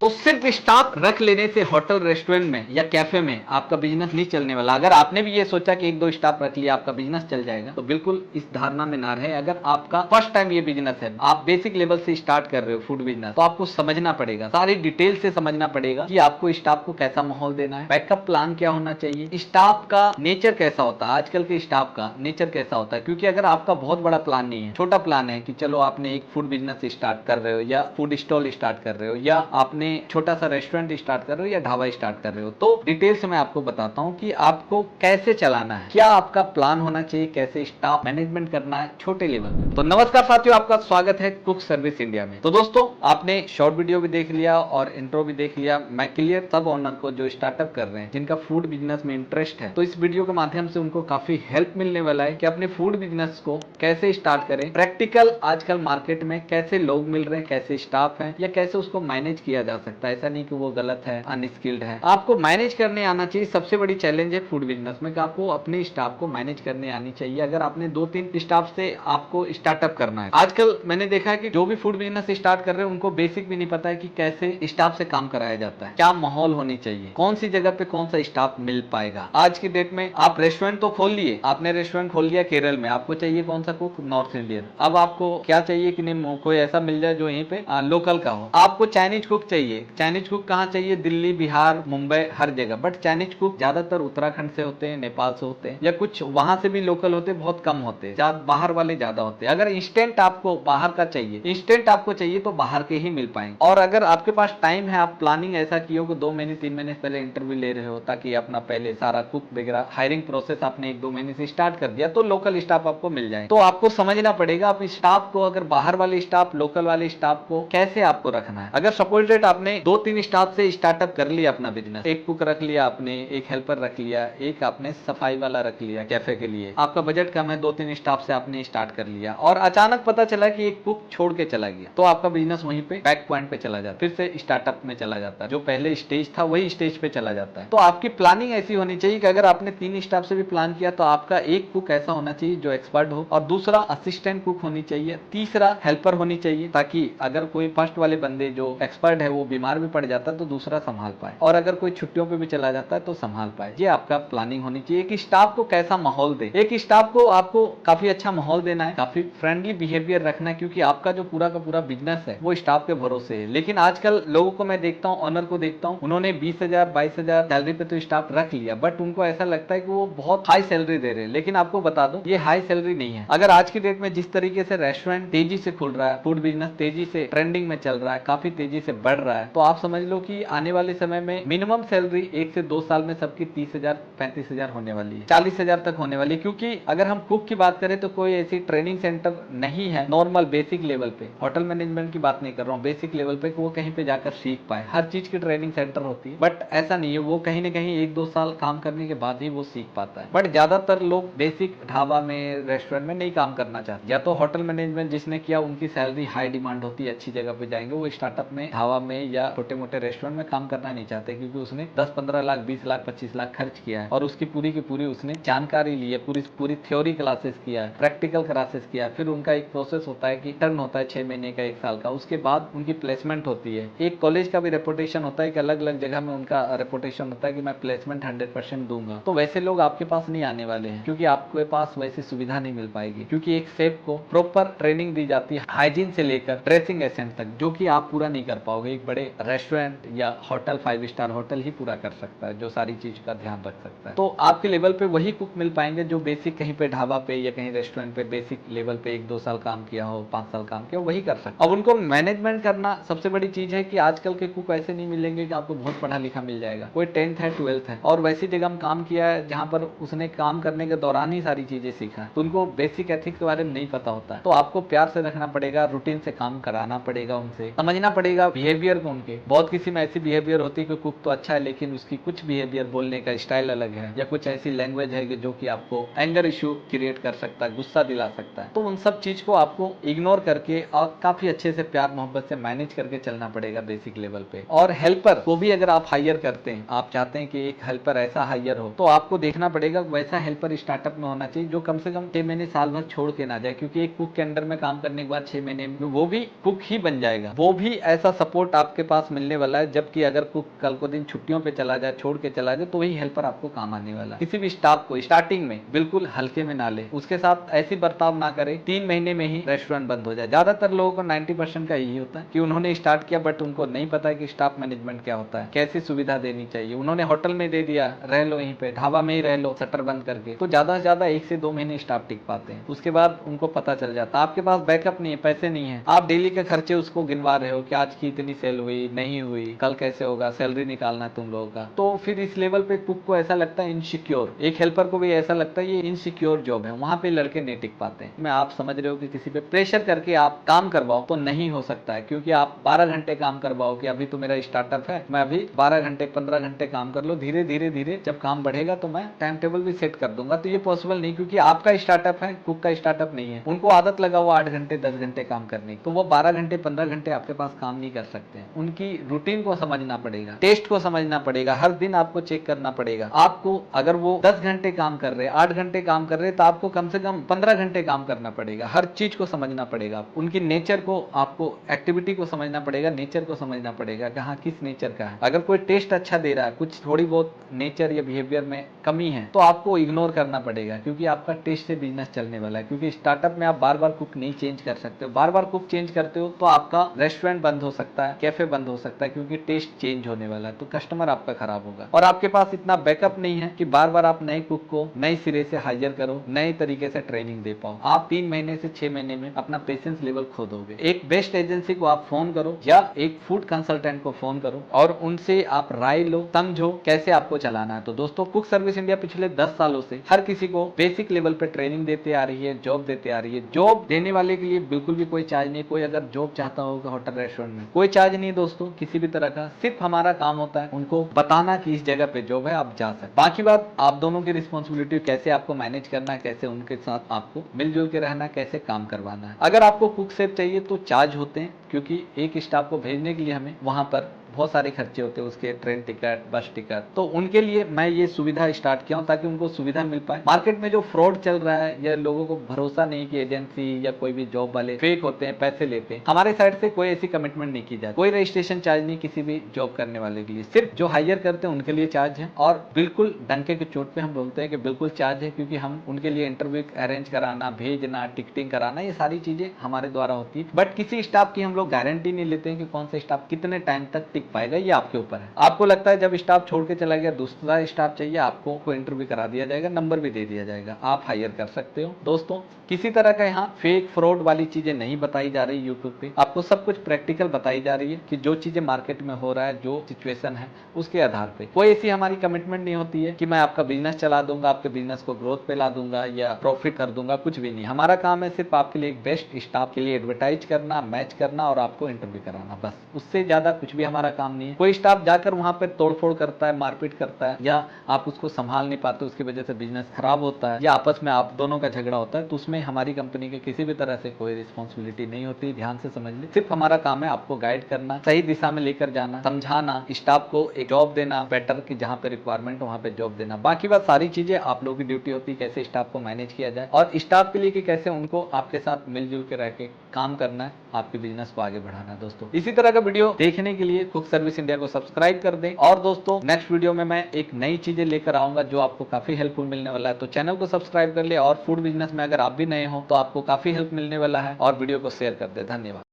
तो सिर्फ स्टाफ रख लेने से होटल रेस्टोरेंट में या कैफे में आपका बिजनेस नहीं चलने वाला। अगर आपने भी ये सोचा कि एक दो स्टाफ रख लिया आपका बिजनेस चल जाएगा, तो बिल्कुल इस धारणा में ना रहे। अगर आपका फर्स्ट टाइम ये बिजनेस है, आप बेसिक लेवल से स्टार्ट कर रहे हो फूड बिजनेस, तो आपको समझना पड़ेगा, सारी डिटेल से समझना पड़ेगा कि आपको स्टाफ को कैसा माहौल देना है, बैकअप प्लान क्या होना चाहिए, स्टाफ का नेचर कैसा होता है, आजकल के स्टाफ का नेचर कैसा होता है। क्योंकि अगर आपका बहुत बड़ा प्लान नहीं है, छोटा प्लान है कि चलो आपने एक फूड बिजनेस स्टार्ट कर रहे हो या फूड स्टॉल स्टार्ट कर रहे हो या आपने छोटा सा रेस्टोरेंट स्टार्ट कर रहे हो या ढाबा स्टार्ट कर रहे हो, तो डिटेल से मैं आपको बताता हूं कि आपको कैसे चलाना है, क्या आपका प्लान होना चाहिए, कैसे स्टाफ मैनेजमेंट करना है छोटे लेवल पे। तो नमस्कार साथियों, आपका स्वागत है कुक सर्विस इंडिया में। तो दोस्तों, आपने शॉर्ट वीडियो भी देख लिया और इंट्रो भी देख लिया। मैं क्लियर सब ओनर को जो स्टार्टअप कर रहे हैं, जिनका फूड बिजनेस में इंटरेस्ट है, तो इस वीडियो के माध्यम से उनको काफी हेल्प मिलने वाला है कि अपने फूड बिजनेस को कैसे स्टार्ट करें। प्रैक्टिकल आजकल मार्केट में कैसे लोग मिल रहे हैं, कैसे स्टाफ है, या कैसे उसको मैनेज किया जा सकता है। ऐसा नहीं कि वो गलत है, अनस्किल्ड है, आपको मैनेज करने आना चाहिए। सबसे बड़ी चैलेंज है फूड बिजनेस में कि आपको अपने स्टाफ को मैनेज करने आनी चाहिए। अगर आपने 2-3 स्टाफ से आपको स्टार्टअप करना है, आजकल मैंने देखा है कि जो भी फूड बिजनेस स्टार्ट कर रहे हैं उनको बेसिक भी नहीं पता है कि कैसे स्टाफ से काम कराया जाता है, क्या माहौल होनी चाहिए, कौन सी जगह पे कौन सा स्टाफ मिल पाएगा। आज की डेट में आप रेस्टोरेंट तो खोल लिए, आपने रेस्टोरेंट खोल लिया केरल में, आपको चाहिए कौन सा कुक, नॉर्थ इंडियन। अब आपको क्या चाहिए कि नहीं, कोई ऐसा मिल जाए जो यहीं पे लोकल का हो। आपको चाइनीज कुक चाहिए, चाइनीज कुक कहाँ चाहिए, दिल्ली, बिहार, मुंबई, हर जगह। बट चाइनीज कुक ज्यादातर उत्तराखंड से होते हैं, नेपाल से होते हैं, या कुछ वहां से भी लोकल होते हैं, बहुत कम होते हैं, बाहर वाले ज्यादा होते हैं। अगर इंस्टेंट आपको बाहर का चाहिए, इंस्टेंट आपको चाहिए, तो बाहर के ही मिल पाएंगे। और अगर आपके पास टाइम है, आप प्लानिंग ऐसा किए हो कि 2 महीने 3 महीने पहले इंटरव्यू ले रहे हो, ताकि अपना पहले सारा कुक वगैरह हायरिंग प्रोसेस आपने 1-2 महीने से स्टार्ट कर दिया, तो लोकल स्टाफ आपको मिल जाए। तो आपको समझना पड़ेगा आप स्टाफ को, अगर बाहर वाले स्टाफ, लोकल वाले स्टाफ को कैसे आपको रखना है। अगर सपोज डेट आपने 2-3 स्टाफ से स्टार्टअप कर लिया अपना बिजनेस, एक कुक रख लिया आपने, एक हेल्पर रख लिया, एक आपने सफाई वाला रख लिया कैफे के लिए, आपका बजट कम है, 2-3 स्टाफ से आपने स्टार्ट कर लिया, और अचानक पता चला कि एक कुक छोड़ के चला गया, तो आपका बिजनेस वहीं पे बैक पॉइंट पे चला जाता है, फिर से स्टार्टअप में चला जाता है। जो पहले स्टेज था वही स्टेज पे चला जाता है। तो आपकी प्लानिंग ऐसी होनी चाहिए कि अगर आपने 3 स्टाफ से भी प्लान किया, तो आपका एक कुक ऐसा होना चाहिए जो एक्सपर्ट हो, और दूसरा असिस्टेंट कुक होनी चाहिए, तीसरा हेल्पर होनी चाहिए, ताकि अगर कोई फर्स्ट वाले बंदे जो एक्सपर्ट है वो बीमार भी पड़ जाता है तो दूसरा संभाल पाए, और अगर कोई छुट्टियों पे भी चला जाता है तो संभाल पाए। ये आपका प्लानिंग होनी चाहिए कि स्टाफ को कैसा माहौल दे। एक स्टाफ को आपको काफी अच्छा माहौल देना है, काफी फ्रेंडली बिहेवियर रखना है, क्योंकि आपका जो पूरा का पूरा बिजनेस है वो स्टाफ के भरोसे है। लेकिन आजकल लोगों को मैं देखता हूँ, ऑनर को देखता हूँ, उन्होंने 20,000 22,000 सैलरी पे तो स्टाफ रख लिया, बट उनको ऐसा लगता है कि वो बहुत हाई सैलरी दे रहे हैं। लेकिन आपको बता दो, ये हाई सैलरी नहीं है। अगर आज की डेट में जिस तरीके से रेस्टोरेंट तेजी से खुल रहा है, फूड बिजनेस तेजी से ट्रेंडिंग में चल रहा है, काफी तेजी से बढ़ रहा है, तो आप समझ लो कि आने वाले समय में मिनिमम सैलरी 1 से 2 साल में सबकी 30,000 35,000 होने वाली है, 40,000 तक होने वाली है। क्योंकि अगर हम कुक की बात करें तो कोई ऐसी ट्रेनिंग सेंटर नहीं है नॉर्मल बेसिक लेवल पे, होटल मैनेजमेंट की बात नहीं कर रहा हूँ, बेसिक लेवल पे वो कहीं पे जाकर सीख पाए। हर चीज की ट्रेनिंग सेंटर होती है, बट ऐसा नहीं है, वो कहीं ना कहीं 1-2 साल काम करने के बाद ही वो सीख पाता है। बट ज्यादातर लोग बेसिक ढाबा में, रेस्टोरेंट में नहीं काम करना चाहते। या तो होटल मैनेजमेंट जिसने किया उनकी सैलरी हाई डिमांड होती है, अच्छी जगह पे जाएंगे, वो स्टार्टअप में, ढाबा में या छोटे मोटे रेस्टोरेंट में काम करना नहीं चाहते, क्योंकि उसने 10-15 लाख, 20 लाख, 25 लाख खर्च किया है, और उसकी पूरी की पूरी उसने जानकारी ली है, पूरी पूरी थ्योरी क्लासेस किया है, प्रैक्टिकल क्लासेस किया है। फिर उनका एक प्रोसेस होता है कि टर्न होता है 6 महीने का, 1 साल का, उसके बाद उनकी प्लेसमेंट होती है। एक कॉलेज का भी रेपुटेशन होता है कि अलग अलग जगह में उनका रेपुटेशन होता है कि मैं प्लेसमेंट 100% दूंगा। तो वैसे लोग आपके पास नहीं आने वाले हैं, क्योंकि आपके पास वैसी सुविधा नहीं मिल पाएगी, क्योंकि एक शेफ को प्रॉपर ट्रेनिंग दी जाती है, हाइजीन से लेकर ड्रेसिंग एसेंस तक, जो कि आप पूरा नहीं कर पाओगे। एक बड़े रेस्टोरेंट या होटल, 5 स्टार होटल ही पूरा कर सकता है, जो सारी चीज का ध्यान रख सकता है। तो आपके लेवल पे वही कुक मिल पाएंगे जो बेसिक कहीं पे ढाबा पे या कहीं रेस्टोरेंट पे बेसिक लेवल पे 1-2 साल काम किया हो, 5 साल काम किया हो, वही कर सकते। अब उनको मैनेजमेंट करना सबसे बड़ी चीज है कि आजकल के कुक ऐसे नहीं मिलेंगे कि आपको बहुत पढ़ा लिखा मिल जाएगा, कोई 10th है, 12th है, और वैसी जगह में काम किया है जहां पर उसने काम करने के दौरान ही सारी चीजें सीखा, तो उनको बेसिक एथिक्स के बारे में नहीं पता होता है। तो आपको प्यार से रखना पड़ेगा, रूटीन से काम कराना पड़ेगा, उनसे समझना पड़ेगा बिहेवियर को उनके। बहुत किसी में ऐसी बिहेवियर होती है कि कुक तो अच्छा है, लेकिन उसकी कुछ बिहेवियर, बोलने का स्टाइल अलग है, या कुछ ऐसी लैंग्वेज है जो कि आपको एंगर इश्यू क्रिएट कर सकता है, गुस्सा दिला सकता है। तो उन सब चीज को आपको इग्नोर करके और काफी अच्छे से प्यार मोहब्बत से मैनेज करके चलना पड़ेगा बेसिक लेवल पे। और हेल्पर को भी अगर आप हायर करते हैं, आप चाहते हैं कि एक हेल्पर ऐसा हायर हो, तो आपको देखना पड़ेगा वैसा हेल्पर स्टार्टअप में होना चाहिए जो कम से कम 6 महीने, साल भर छोड़ के ना जाए। क्योंकि एक कुक के अंडर में काम करने के बाद 6 महीने में वो भी कुक ही बन जाएगा, वो भी ऐसा सपोर्ट आप आपके पास मिलने वाला है, जबकि अगर कुक कल को दिन छुट्टियों पे चला जाए, छोड़ के चला जाए, तो वही हेल्पर आपको काम आने वाला है। किसी भी स्टाफ को स्टार्टिंग में बिल्कुल हल्के में ना ले, उसके साथ ऐसी बर्ताव ना करे 3 महीने में ही रेस्टोरेंट बंद हो जाए। ज्यादातर लोगों को 90% का यही होता है कि उन्होंने स्टार्ट किया बट उनको नहीं पता है कि स्टाफ मैनेजमेंट क्या होता है, कैसी सुविधा देनी चाहिए। उन्होंने होटल में दे दिया, रह लो यहीं पे, ढाबा में ही रह लो शटर बंद करके, तो ज्यादा से ज्यादा 1 से 2 महीने स्टाफ टिक पाते हैं। उसके बाद उनको पता चल जाता है आपके पास बैकअप नहीं है, पैसे नहीं है, आप डेली के खर्चे उसको गिनवा रहे हो कि आज की इतनी सेल हुई, नहीं हुई, कल कैसे होगा, सैलरी निकालना है तुम लोगों का। तो फिर इस लेवल पे कुक को ऐसा लगता है इनसिक्योर, एक हेल्पर को भी ऐसा लगता है ये इनसिक्योर जॉब है, वहां पे लड़के नहीं टिक पाते हैं। मैं आप समझ रहे हो कि किसी पे प्रेशर करके आप काम करवाओ तो नहीं हो सकता है, क्योंकि आप 12 घंटे काम करवाओ कि अभी तो मेरा स्टार्टअप है, मैं अभी 12 घंटे 15 घंटे काम कर लो, धीरे धीरे धीरे जब काम बढ़ेगा तो मैं टाइम टेबल भी सेट कर दूंगा, तो ये पॉसिबल नहीं, क्योंकि आपका स्टार्टअप है, कुक का स्टार्टअप नहीं है। उनको आदत लगा वो 8 घंटे 10 घंटे काम करने, तो वो 12 घंटे 15 घंटे आपके पास काम नहीं कर सकते हैं। उनकी रूटीन को समझना पड़ेगा, टेस्ट को समझना पड़ेगा, हर दिन आपको चेक करना पड़ेगा। आपको अगर वो 10 घंटे काम कर रहे, 8 घंटे काम कर रहे, तो आपको कम से कम 15 घंटे काम करना पड़ेगा। हर चीज को समझना पड़ेगा, उनकी नेचर को, आपको एक्टिविटी को समझना पड़ेगा, नेचर को समझना पड़ेगा कि हाँ किस नेचर का है। अगर कोई टेस्ट अच्छा दे रहा है, कुछ थोड़ी बहुत नेचर या बिहेवियर में कमी है, तो आपको इग्नोर करना पड़ेगा, क्योंकि आपका टेस्ट से बिजनेस चलने वाला है। क्योंकि स्टार्टअप में आप बार बार कुक नहीं चेंज कर सकते हो, बार बार कुक चेंज करते हो तो आपका रेस्टोरेंट बंद हो सकता है, कैफे बंद हो सकता है, क्योंकि टेस्ट चेंज होने वाला है, तो कस्टमर आपका खराब होगा। और आपके पास इतना बैकअप नहीं है कि बार बार आप नए कुक को नए सिरे से हायर करो, नए तरीके से ट्रेनिंग दे पाओ। आप 3 महीने से 6 महीने में अपना पेशेंस लेवल खो दोगे। एक बेस्ट एजेंसी को आप फोन करो या एक फूड कंसल्टेंट को फोन करो और उनसे आप राय लो, समझो कैसे आपको चलाना है। तो दोस्तों, कुक सर्विस इंडिया पिछले 10 सालों से हर किसी को बेसिक लेवल पे ट्रेनिंग देते आ रही है, जॉब देते आ रही है। जॉब देने वाले के लिए बिल्कुल भी कोई चार्ज नहीं। कोई अगर जॉब चाहता होगा होटल रेस्टोरेंट में, कोई चार्ज नहीं दोस्तों किसी भी तरह का। सिर्फ हमारा काम होता है उनको बताना कि इस जगह पे जॉब है, आप जा सकते। बाकी बात आप दोनों की रिस्पॉन्सिबिलिटी, कैसे आपको मैनेज करना है, कैसे उनके साथ आपको मिलजुल के रहना है, कैसे काम करवाना है। अगर आपको कुक सेफ चाहिए तो चार्ज होते हैं, क्योंकि एक स्टाफ को भेजने के लिए हमें वहां पर बहुत सारे खर्चे होते हैं, उसके ट्रेन टिकट, बस टिकट। तो उनके लिए मैं ये सुविधा स्टार्ट किया हूँ ताकि उनको सुविधा मिल पाए। मार्केट में जो फ्रॉड चल रहा है या लोगों को भरोसा नहीं कि एजेंसी या कोई भी जॉब वाले फेक होते हैं, पैसे लेते हैं, हमारे साइड से कोई ऐसी कमिटमेंट नहीं की जाती। कोई रजिस्ट्रेशन चार्ज नहीं किसी भी जॉब करने वाले के लिए, सिर्फ जो हायर करते हैं उनके लिए चार्ज है। और बिल्कुल डंके के चोट पे हम बोलते हैं कि बिल्कुल चार्ज है, क्योंकि हम उनके लिए इंटरव्यू अरेंज कराना, भेजना, टिकटिंग कराना, ये सारी चीजें हमारे द्वारा होती है। बट किसी स्टाफ की हम लोग गारंटी नहीं लेते हैं कि कौन सा स्टाफ कितने टाइम तक टिक पाएगा, ये आपके ऊपर है। आपको लगता है जब स्टाफ छोड़ के चला गया, दूसरा स्टाफ चाहिए, आपको इंटरव्यू करा दिया जाएगा, नंबर भी दे दिया जाएगा, आप हायर कर सकते हो। दोस्तों, किसी तरह का यहाँ फेक फ्रॉड वाली चीजें नहीं बताई जा रही यूट्यूब पे, आपको सब कुछ प्रैक्टिकल बताई जा रही है कि जो चीजें मार्केट में हो रहा है, जो सिचुएशन है उसके आधार पे। कोई ऐसी हमारी कमिटमेंट नहीं होती है कि मैं आपका बिजनेस चला दूंगा, आपके बिजनेस को ग्रोथ पे ला दूंगा या प्रॉफिट कर दूंगा, कुछ भी नहीं। हमारा काम है सिर्फ आपके लिए एक बेस्ट स्टाफ के लिए एडवर्टाइज करना, मैच करना और आपको इंटरव्यू कराना, बस। उससे ज्यादा कुछ भी हमारा काम नहीं है। कोई स्टाफ जाकर वहां पर तोड़फोड़ करता है, मारपीट करता है, या आप उसको संभाल नहीं पाते, उसकी वजह से बिजनेस खराब होता है, या आपस में आप दोनों का झगड़ा होता है, तो उसमें हमारी कंपनी के किसी भी तरह से कोई रिस्पॉन्सिबिलिटी नहीं होती। ध्यान से समझ ले, सिर्फ हमारा काम है आपको गाइड करना, सही दिशा में लेकर जाना, समझाना, स्टाफ को एक जॉब देना बेटर, कि जहाँ पे रिक्वायरमेंट वहाँ पे जॉब देना। बाकी बात सारी चीजें आप लोगों की ड्यूटी होती है, कैसे स्टाफ को मैनेज किया जाए और स्टाफ के लिए कि कैसे उनको आपके साथ मिलजुल के रह के काम करना है, आपके बिजनेस को आगे बढ़ाना है। दोस्तों, इसी तरह का वीडियो देखने के लिए कुक सर्विस इंडिया को सब्सक्राइब कर दें। और दोस्तों, नेक्स्ट वीडियो में मैं एक नई चीजें लेकर आऊंगा जो आपको काफी हेल्पफुल मिलने वाला है, तो चैनल को सब्सक्राइब कर ले। और फूड बिजनेस में अगर आप भी नए हो तो आपको काफी हेल्प मिलने वाला है, और वीडियो को शेयर कर दे। धन्यवाद।